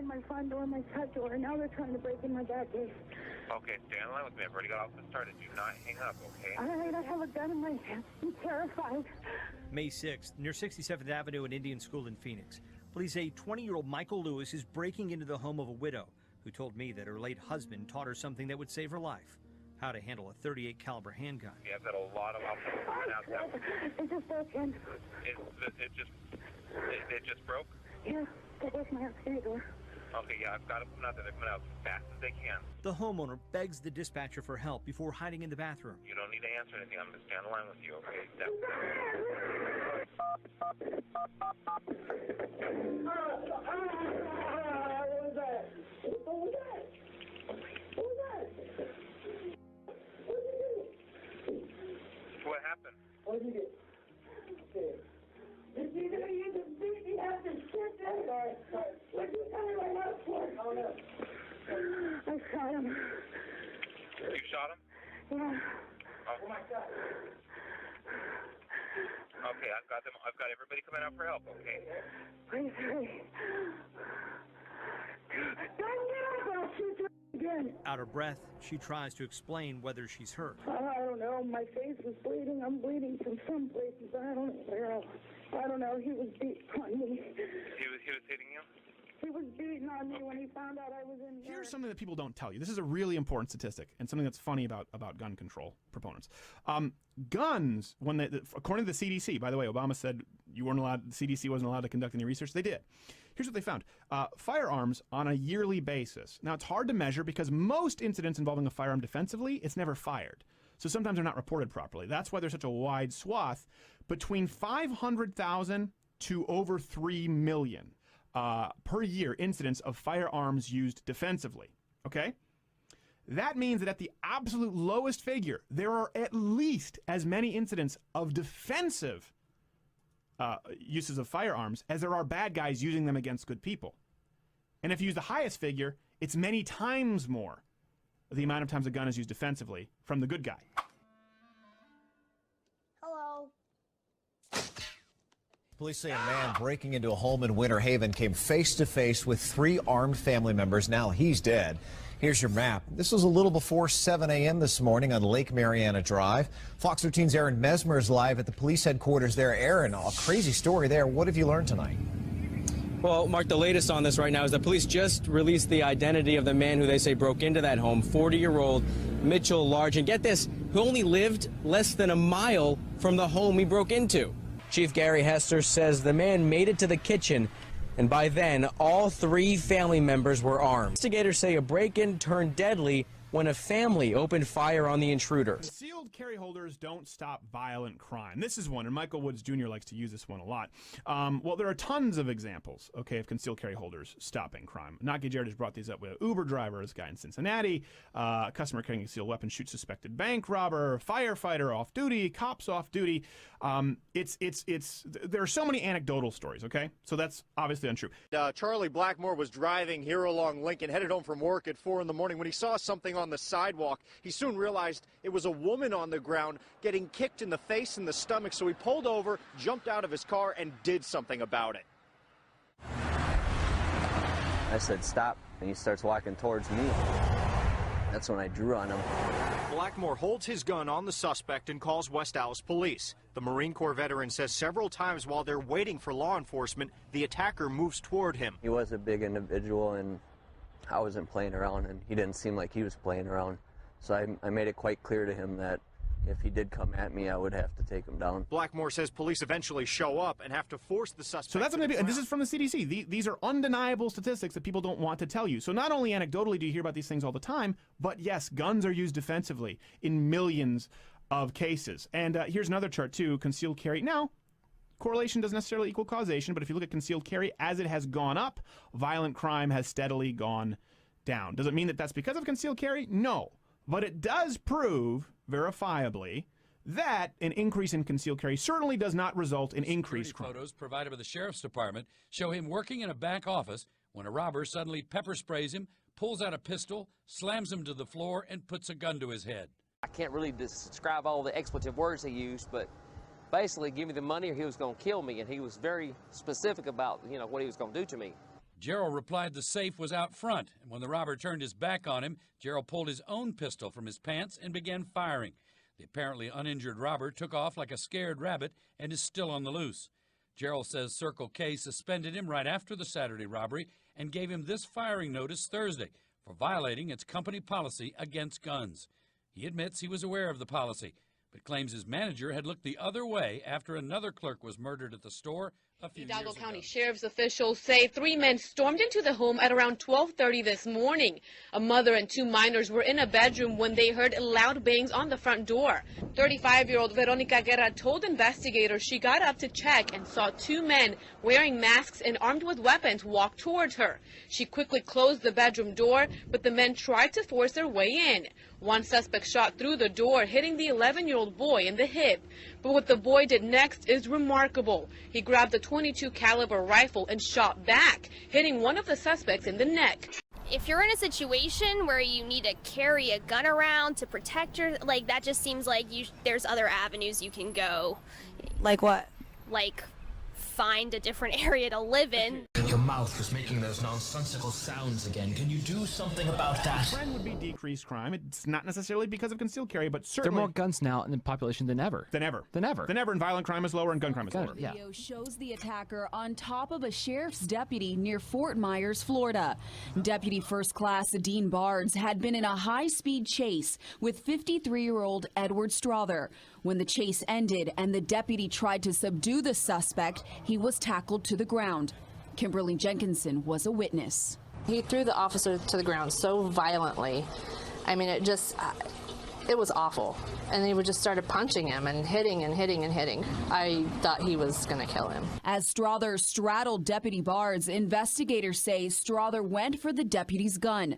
My front door, my side door, and now they're trying to break in my back gate. Okay, stay on the line with me. I've already got off the started. Do not hang up, okay? All right, I have a gun in my hand. I'm terrified. May 6th, near 67th Avenue and Indian School in Phoenix. Police say 20-year-old Michael Lewis is breaking into the home of a widow who told me that her late husband taught her something that would save her life. How to handle a .38 caliber handgun. Yeah, I've got a lot of options coming out that way. It just broke in. It just broke? Yeah, that was my upstairs door. Okay, yeah, I've got them coming out there. They're coming out as fast as they can. The homeowner begs the dispatcher for help before hiding in the bathroom. You don't need to answer anything. I'm going to stay on the line with you, okay? What was that? What was that? What was that? What did you do? What happened? What did you do? Okay. Did you know you just beat me up and shit there? Sorry. What you tell me right now for? Oh, no. I shot him. You shot him? Yeah. Oh my God. Okay, I've got them. I've got everybody coming out for help, okay? Please hurry. Don't get up, I'll shoot you again. Out of breath, she tries to explain whether she's hurt. I don't know. My face was bleeding. I'm bleeding from some places. I don't know where else. I don't know. He was beating on me. He was hitting you? He was beating on me when he found out I was in here. Here's something that people don't tell you. This is a really important statistic and something that's funny about gun control proponents. Guns, according to the CDC, by the way, Obama said you weren't allowed, the CDC wasn't allowed to conduct any research. They did. Here's what they found. Firearms on a yearly basis. Now, it's hard to measure because most incidents involving a firearm defensively, it's never fired. So sometimes they're not reported properly. That's why there's such a wide swath. Between 500,000 to over 3 million per year incidents of firearms used defensively. Okay? That means that at the absolute lowest figure, there are at least as many incidents of defensive uses of firearms as there are bad guys using them against good people. And if you use the highest figure, it's many times more the amount of times a gun is used defensively from the good guy. Hello. Police say a man breaking into a home in Winter Haven came face to face with 3 armed family members. Now he's dead. Here's your map. This was a little before 7 a.m. this morning on Lake Mariana Drive. Fox 13's Aaron Mesmer is live at the police headquarters there. Aaron, a crazy story there. What have you learned tonight? Well, Mark, the latest on this right now is the police just released the identity of the man who they say broke into that home, 40-year-old Mitchell Large. And get this, who only lived less than a mile from the home he broke into. Chief Gary Hester says the man made it to the kitchen, and by then, all 3 family members were armed. Investigators say a break-in turned deadly when a family opened fire on the intruder. Concealed carry holders don't stop violent crime. This is one, and Michael Woods Jr. likes to use this one a lot. Well, there are tons of examples, okay, of concealed carry holders stopping crime. Naki Jared has brought these up with Uber driver, this guy in Cincinnati, customer carrying a concealed weapon shoots suspected bank robber, firefighter off duty, cops off duty. There are so many anecdotal stories, okay? So that's obviously untrue. Charlie Blackmore was driving here along Lincoln, headed home from work at 4 in the morning when he saw something on the sidewalk. He soon realized it was a woman on the ground getting kicked in the face and the stomach, so he pulled over, jumped out of his car, and did something about it. I said, stop, and he starts walking towards me. That's when I drew on him. Blackmore holds his gun on the suspect and calls West Allis police. The Marine Corps veteran says several times while they're waiting for law enforcement, the attacker moves toward him. He was a big individual, and I wasn't playing around, and he didn't seem like he was playing around. So I made it quite clear to him that if he did come at me, I would have to take him down. Blackmore says police eventually show up and have to force the suspect. So that's what and this is from the CDC. These are undeniable statistics that people don't want to tell you. So not only anecdotally do you hear about these things all the time, but yes, guns are used defensively in millions of cases. And here's another chart too, concealed carry. Now, correlation doesn't necessarily equal causation, but if you look at concealed carry, as it has gone up, violent crime has steadily gone down. Does it mean that that's because of concealed carry? No. But it does prove, verifiably, that an increase in concealed carry certainly does not result in increased crime. Photos provided by the sheriff's department show him working in a back office when a robber suddenly pepper sprays him, pulls out a pistol, slams him to the floor, and puts a gun to his head. I can't really describe all the expletive words he used, but basically, give me the money or he was going to kill me, and he was very specific about, what he was going to do to me. Gerald replied the safe was out front, and when the robber turned his back on him, Gerald pulled his own pistol from his pants and began firing. The apparently uninjured robber took off like a scared rabbit and is still on the loose. Gerald says Circle K suspended him right after the Saturday robbery and gave him this firing notice Thursday for violating its company policy against guns. He admits he was aware of the policy, but claims his manager had looked the other way after another clerk was murdered at the store a few Hidalgo years ago. County Sheriff's officials say 3 men stormed into the home at around 12:30 this morning. A mother and 2 minors were in a bedroom when they heard loud bangs on the front door. 35-year-old Veronica Guerra told investigators she got up to check and saw 2 men wearing masks and armed with weapons walk towards her. She quickly closed the bedroom door, but the men tried to force their way in. One suspect shot through the door, hitting the 11-year-old boy in the hip. But what the boy did next is remarkable. He grabbed a .22 caliber rifle and shot back, hitting one of the suspects in the neck. If you're in a situation where you need to carry a gun around to protect that just seems like there's other avenues you can go. Like what? Like find a different area to live in. Your mouth was making those nonsensical sounds again. Can you do something about that? The trend would be decreased crime. It's not necessarily because of concealed carry, but certainly... There are more guns now in the population than ever. Than ever. And violent crime is lower and gun crime is lower. Yeah. Video shows the attacker on top of a sheriff's deputy near Fort Myers, Florida. Deputy First Class Dean Bards had been in a high-speed chase with 53-year-old Edward Strother. When the chase ended and the deputy tried to subdue the suspect, he was tackled to the ground. Kimberly Jenkinson was a witness. He threw the officer to the ground so violently. I mean, it was awful. And he just started punching him and hitting and hitting and hitting. I thought he was going to kill him. As Strother straddled Deputy Bards, investigators say Strother went for the deputy's gun.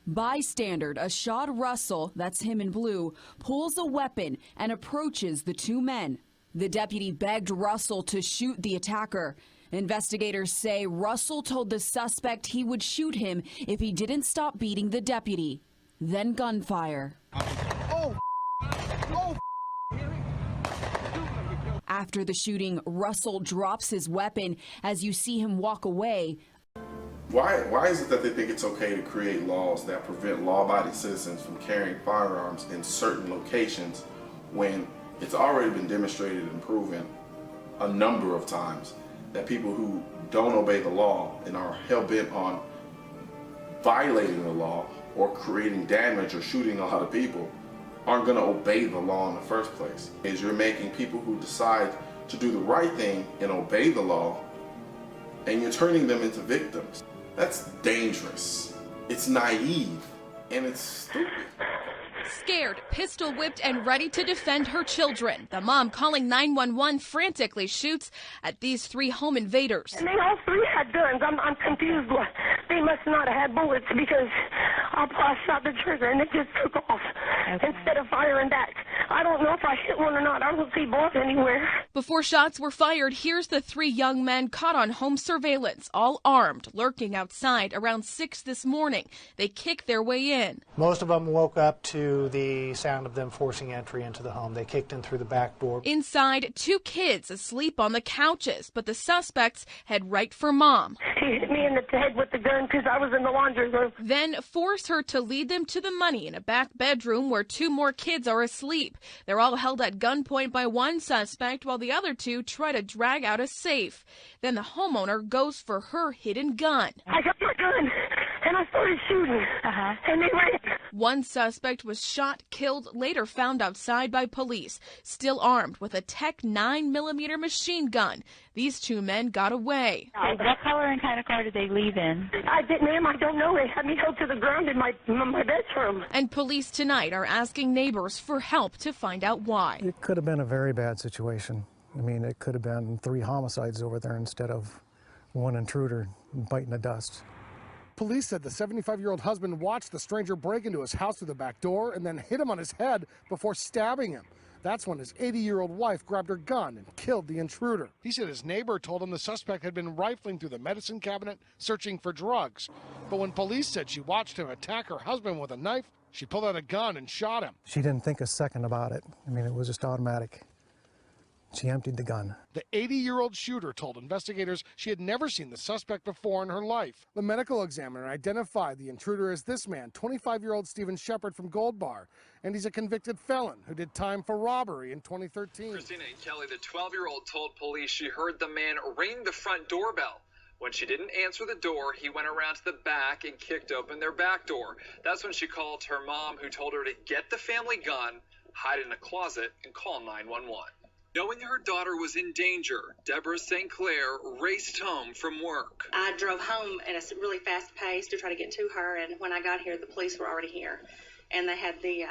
Bystander Ashad Russell, that's him in blue, pulls a weapon and approaches the 2 men. The deputy begged Russell to shoot the attacker. Investigators say Russell told the suspect he would shoot him if he didn't stop beating the deputy. Then gunfire. After the shooting, Russell drops his weapon as you see him walk away. Why is it that they think it's okay to create laws that prevent law-abiding citizens from carrying firearms in certain locations when it's already been demonstrated and proven a number of times that people who don't obey the law and are hell-bent on violating the law or creating damage or shooting a lot of people aren't going to obey the law in the first place? Is you're making people who decide to do the right thing and obey the law, and you're turning them into victims. That's dangerous. It's naive, and it's stupid. Scared, pistol whipped, and ready to defend her children, the mom calling 911 frantically shoots at these 3 home invaders. And they all 3 had guns. I'm confused. They must not have had bullets because I shot the trigger and it just took off instead of firing back. I don't know if I hit one or not. I don't see bullets anywhere. Before shots were fired, here's the 3 young men caught on home surveillance, all armed, lurking outside around 6 this morning. They kicked their way in. Most of them woke up to the sound of them forcing entry into the home. They kicked in through the back door. Inside, 2 kids asleep on the couches, but the suspects head right for mom. He hit me in the head with the gun because I was in the laundry room. Then force her to lead them to the money in a back bedroom where 2 more kids are asleep. They're all held at gunpoint by one suspect while the other 2 try to drag out a safe. Then the homeowner goes for her hidden gun. I got my gun and I started shooting and they ran. One suspect was shot, killed, later found outside by police, still armed with a Tech 9mm machine gun. These 2 men got away. What color and kind of car did they leave in? Ma'am, I don't know. They had me held to the ground in my bedroom. And police tonight are asking neighbors for help to find out why. It could have been a very bad situation. I mean, it could have been 3 homicides over there instead of 1 intruder biting the dust. Police said the 75-year-old husband watched the stranger break into his house through the back door and then hit him on his head before stabbing him. That's when his 80-year-old wife grabbed her gun and killed the intruder. He said his neighbor told him the suspect had been rifling through the medicine cabinet searching for drugs. But when police said she watched him attack her husband with a knife, she pulled out a gun and shot him. She didn't think a second about it. I mean, it was just automatic. She emptied the gun. The 80-year-old shooter told investigators she had never seen the suspect before in her life. The medical examiner identified the intruder as this man, 25-year-old Stephen Shepard from Gold Bar, and he's a convicted felon who did time for robbery in 2013. Christina and Kelly, the 12-year-old, told police she heard the man ring the front doorbell. When she didn't answer the door, he went around to the back and kicked open their back door. That's when she called her mom, who told her to get the family gun, hide it in a closet, and call 911. Knowing her daughter was in danger, Deborah St. Clair raced home from work. I drove home at a really fast pace to try to get to her, and when I got here, the police were already here, and they had the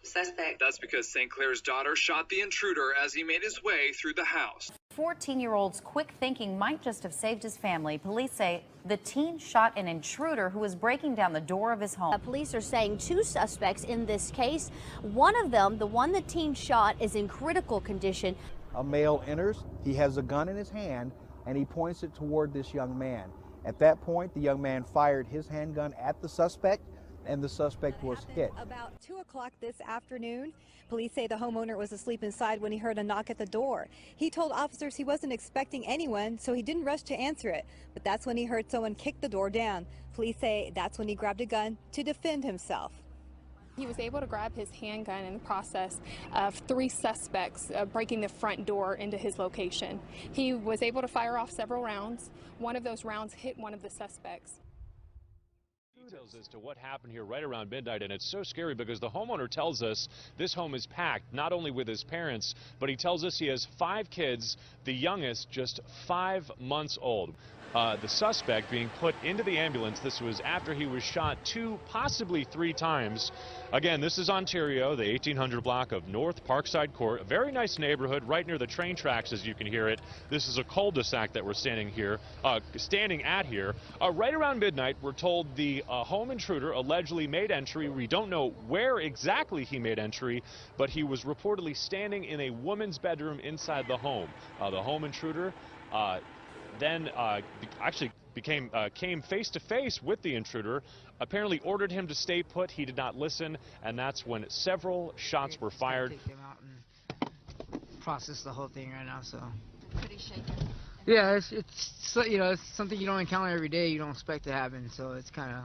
suspect. That's because St. Clair's daughter shot the intruder as he made his way through the house. 14-year-old's quick thinking might just have saved his family. Police say the teen shot an intruder who was breaking down the door of his home. Police are saying 2 suspects in this case. One of them, the one the teen shot, is in critical condition. A male enters, he has a gun in his hand, and he points it toward this young man. At that point, the young man fired his handgun at the suspect, and the suspect was hit. About 2 o'clock this afternoon, police say the homeowner was asleep inside when he heard a knock at the door. He told officers he wasn't expecting anyone, so he didn't rush to answer it. But that's when he heard someone kick the door down. Police say that's when he grabbed a gun to defend himself. He was able to grab his handgun in the process of 3 suspects breaking the front door into his location. He was able to fire off several rounds. One of those rounds hit one of the suspects. Details as to what happened here right around midnight, and it's so scary because the homeowner tells us this home is packed not only with his parents, but he tells us he has 5 kids, the youngest just 5 months old. The suspect being put into the ambulance. This was after he was shot 2, possibly 3 times. Again, this is Ontario, the 1800 block of North Parkside Court. A very nice neighborhood right near the train tracks, as you can hear it. This is a cul-de-sac that we're standing at here. Right around midnight, we're told the home intruder allegedly made entry. We don't know where exactly he made entry, but he was reportedly standing in a woman's bedroom inside the home. The home intruder then actually came face to face with the intruder, apparently ordered him to stay put. He did not listen, and that's when several shots were fired. Take him out and process the whole thing right now, so. Pretty shaken. Yeah, it's you know, it's something you don't encounter every day. You don't expect to happen, so it's kind of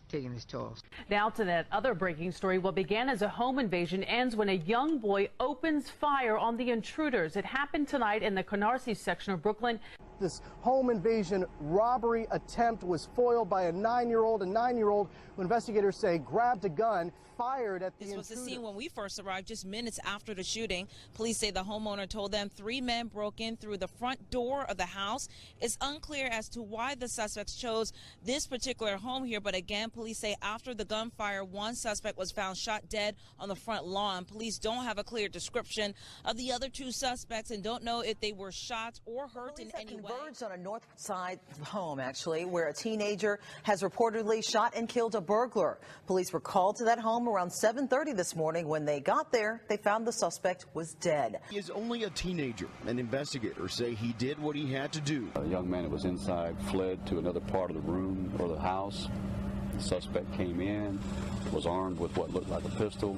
taking its toll. Now to that other breaking story. What began as a home invasion ends when a young boy opens fire on the intruders. It happened tonight in the Canarsie section of Brooklyn. This home invasion robbery attempt was foiled by a 9-year-old who investigators say grabbed a gun, fired at the intruder. This was the scene when we first arrived, just minutes after the shooting. Police say the homeowner told them 3 men broke in through the front door of the house. It's unclear as to why the suspects chose this particular home here, but again, police say after the gunfire, 1 suspect was found shot dead on the front lawn. Police don't have a clear description of the other 2 suspects and don't know if they were shot or hurt in any way. Converged on a north side home, actually, where a teenager has reportedly shot and killed a burglar. Police were called to that home around 7:30 this morning. When they got there, they found the suspect was dead. He is only a teenager, and investigators say he did what he had to do. A young man that was inside fled to another part of the room or the house. The suspect came in, was armed with what looked like a pistol.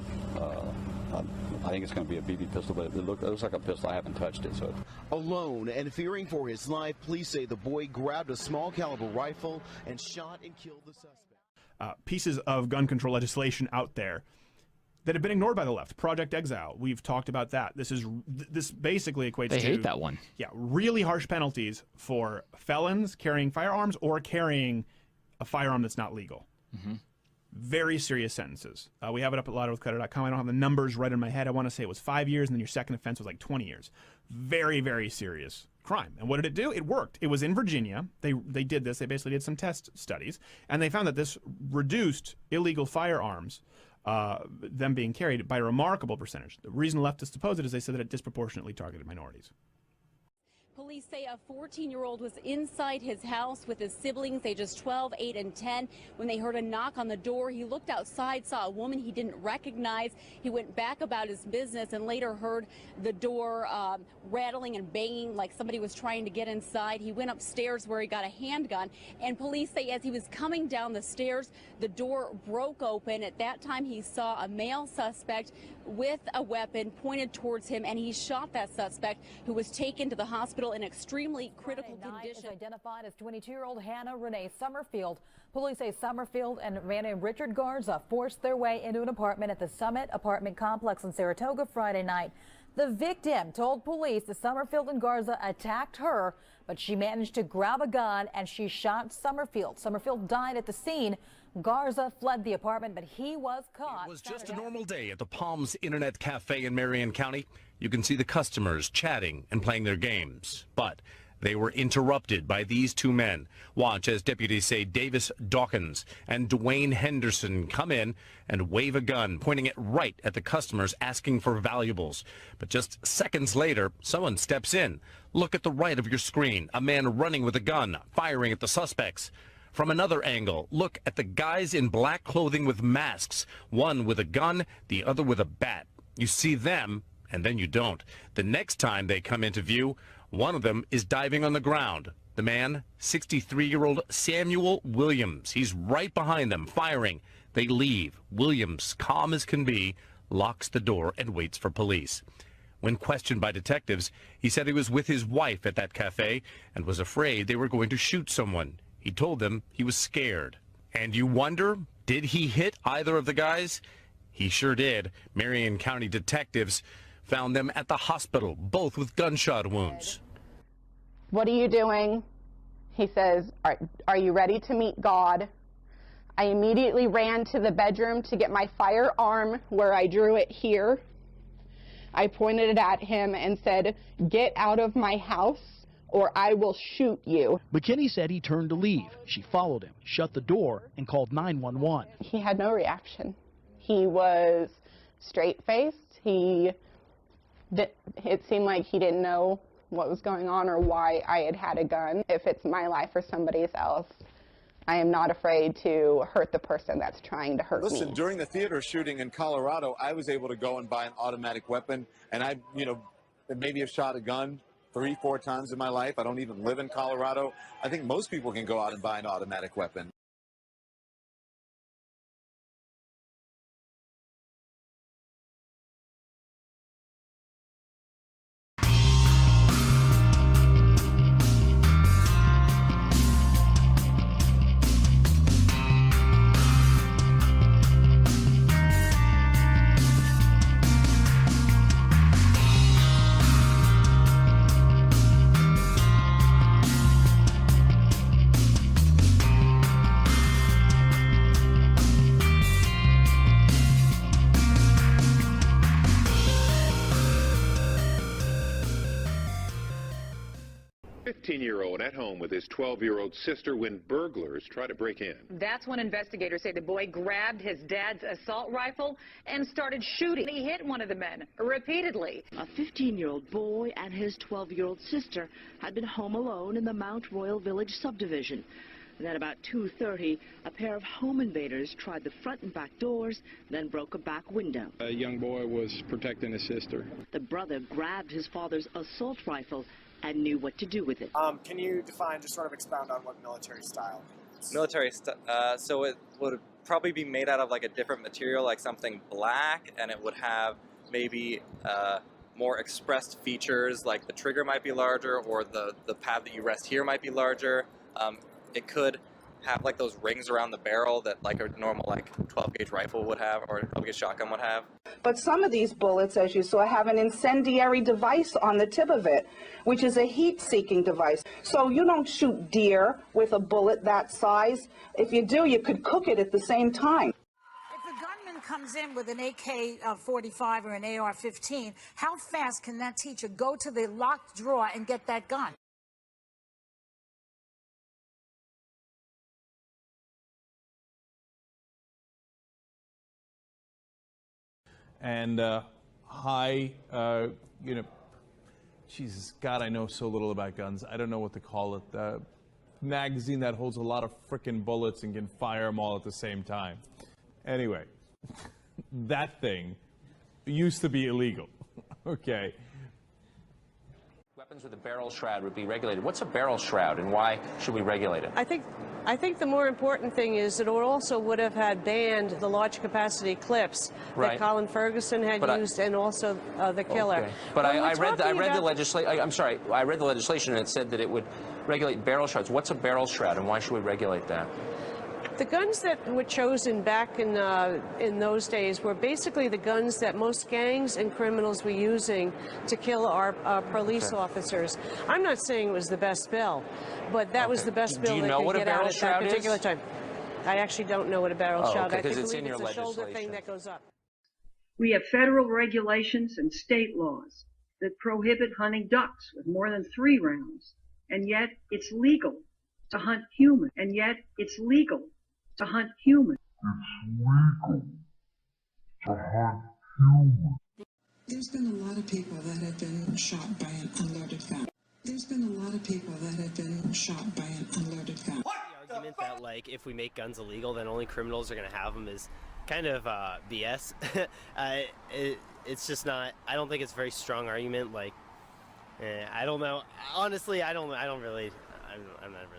I think it's going to be a BB pistol, but it looks like a pistol. I haven't touched it. So, alone and fearing for his life, police say the boy grabbed a small caliber rifle and shot and killed the suspect. Pieces of gun control legislation out there that have been ignored by the left. Project Exile, we've talked about that. This basically equates to... They hate that one. Yeah, really harsh penalties for felons carrying firearms or carrying a firearm that's not legal. Mm-hmm. Very serious sentences. We have it up at louderwithcletter.com. I don't have the numbers right in my head. I want to say it was 5 years, and then your second offense was like 20 years. Very, very serious crime. And what did it do? It worked. It was in Virginia. They did this. They basically did some test studies, and they found that this reduced illegal firearms, them being carried, by a remarkable percentage. The reason leftists oppose it is they said that it disproportionately targeted minorities. Police say a 14-year-old was inside his house with his siblings, ages 12, 8, and 10. When they heard a knock on the door, he looked outside, saw a woman he didn't recognize. He went back about his business and later heard the door rattling and banging like somebody was trying to get inside. He went upstairs where he got a handgun, and police say as he was coming down the stairs, the door broke open. At that time, he saw a male suspect with a weapon pointed towards him, and he shot that suspect, who was taken to the hospital in extremely critical condition. Is identified as 22-year-old Hannah Renee Summerfield. Police say Summerfield and man named Richard Garza forced their way into an apartment at the Summit apartment complex in Saratoga Friday night. The victim told police that Summerfield and Garza attacked her, but she managed to grab a gun and she shot Summerfield. Summerfield died at the scene. Garza fled the apartment, but he was caught. It was just a normal day at the Palms Internet Cafe in Marion County. You can see the customers chatting and playing their games, but they were interrupted by these two men. Watch as deputies say Davis Dawkins and Dwayne Henderson come in and wave a gun, pointing it right at the customers asking for valuables. But just seconds later, someone steps in. Look at the right of your screen, a man running with a gun, firing at the suspects. From another angle, look at the guys in black clothing with masks, one with a gun, the other with a bat. You see them, and then you don't. The next time they come into view, one of them is diving on the ground. The man, 63-year-old Samuel Williams. He's right behind them, firing. They leave. Williams, calm as can be, locks the door and waits for police. When questioned by detectives, he said he was with his wife at that cafe and was afraid they were going to shoot someone. He told them he was scared. And you wonder, did he hit either of the guys? He sure did. Marion County detectives found them at the hospital, both with gunshot wounds. What are you doing? He says, are you ready to meet God? I immediately ran to the bedroom to get my firearm where I drew it here. I pointed it at him and said, get out of my house or I will shoot you. McKinney said he turned to leave. She followed him, shut the door, and called 911. He had no reaction. He was straight-faced. It seemed like he didn't know what was going on or why I had a gun. If it's my life or somebody else, I am not afraid to hurt the person that's trying to hurt me. Listen, during the theater shooting in Colorado, I was able to go and buy an automatic weapon, and I, maybe have shot a gun 3-4 times in my life. I don't even live in Colorado. I think most people can go out and buy an automatic weapon. Year-old at home with his 12-year-old sister when burglars try to break in. That's when investigators say the boy grabbed his dad's assault rifle and started shooting. He hit one of the men repeatedly. A 15-year-old boy and his 12-year-old sister had been home alone in the Mount Royal Village subdivision. Then about 2:30, a pair of home invaders tried the front and back doors, then broke a back window. A young boy was protecting his sister. The brother grabbed his father's assault rifle and knew what to do with it. Can you define, just sort of expound on what military style means? Military style, so it would probably be made out of like a different material, like something black, and it would have maybe more expressed features, like the trigger might be larger, or the pad that you rest here might be larger. It could have like those rings around the barrel that like a normal like 12-gauge rifle would have, or a 12-gauge shotgun would have. But some of these bullets, as you saw, have an incendiary device on the tip of it, which is a heat-seeking device. So you don't shoot deer with a bullet that size. If you do, you could cook it at the same time. If a gunman comes in with an AK-45 or an AR-15, how fast can that teacher go to the locked drawer and get that gun? And high, Jesus, God, I know so little about guns. I don't know what to call it. The magazine that holds a lot of frickin' bullets and can fire them all at the same time. Anyway, that thing used to be illegal, okay? Weapons with a barrel shroud would be regulated. What's a barrel shroud and why should we regulate it? I think the more important thing is that it also would have had banned the large capacity clips that Colin Ferguson had used and also the killer. Okay. But I read the legislation. I'm sorry, I read the legislation and it said that it would regulate barrel shrouds. What's a barrel shroud and why should we regulate that? The guns that were chosen back in those days were basically the guns that most gangs and criminals were using to kill our police officers. I'm not saying it was the best bill, but that was the best bill they could get out at that particular time. I actually don't know what a barrel shroud is. I think it's a shoulder thing that goes up. We have federal regulations and state laws that prohibit hunting ducks with more than 3 rounds, and yet it's legal to hunt human, and yet it's legal to hunt human. There's been a lot of people that have been shot by an unloaded gun. There's been a lot of people that have been shot by an unloaded gun. The argument that, like, if we make guns illegal, then only criminals are going to have them is kind of BS. It's just not, I don't think it's a very strong argument. Like, I don't know. Honestly, I'm not really.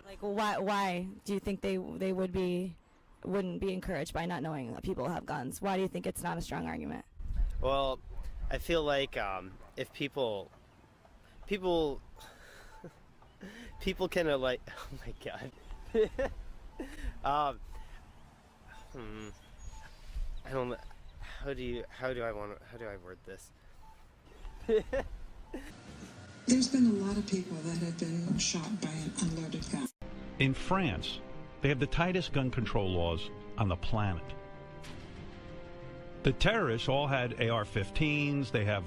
Like, why do you think they wouldn't be encouraged by not knowing that people have guns? Why do you think it's not a strong argument? Well, I feel like if people kind of like, oh my God. I don't know. How do I word this? There's been a lot of people that have been shot by an unloaded gun. In France, they have the tightest gun control laws on the planet. The terrorists all had AR-15s. They have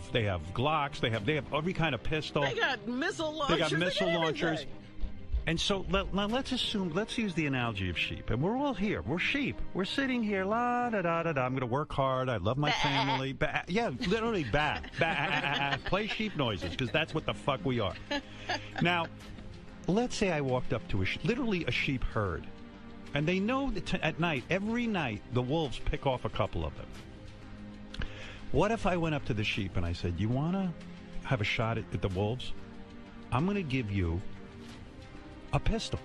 Glocks. They have every kind of pistol. They got missile launchers. They got missile launchers. And so now let's use the analogy of sheep. And we're all here. We're sheep. We're sitting here, la da da da da. I'm going to work hard. I love my family. Yeah, literally play sheep noises because that's what the fuck we are. Now, let's say I walked up to literally a sheep herd, and they know that at night, every night, the wolves pick off a couple of them. What if I went up to the sheep and I said, "You want to have a shot at the wolves? I'm going to give you a pistol.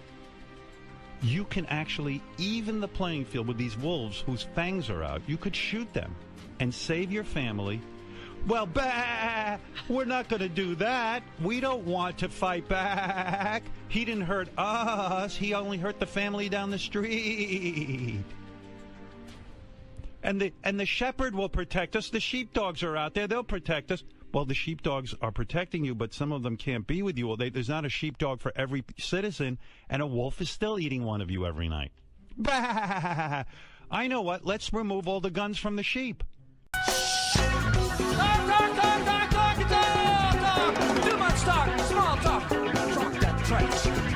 You can actually even the playing field with these wolves whose fangs are out. You could shoot them and save your family." Well, we're not going to do that. We don't want to fight back. He didn't hurt us. He only hurt the family down the street. And the shepherd will protect us. The sheepdogs are out there. They'll protect us. Well, the sheepdogs are protecting you, but some of them can't be with you. Well, there's not a sheepdog for every citizen, and a wolf is still eating one of you every night. Bah! I know what. Let's remove all the guns from the sheep. Talk! Too much talk, small talk. Talk that trash.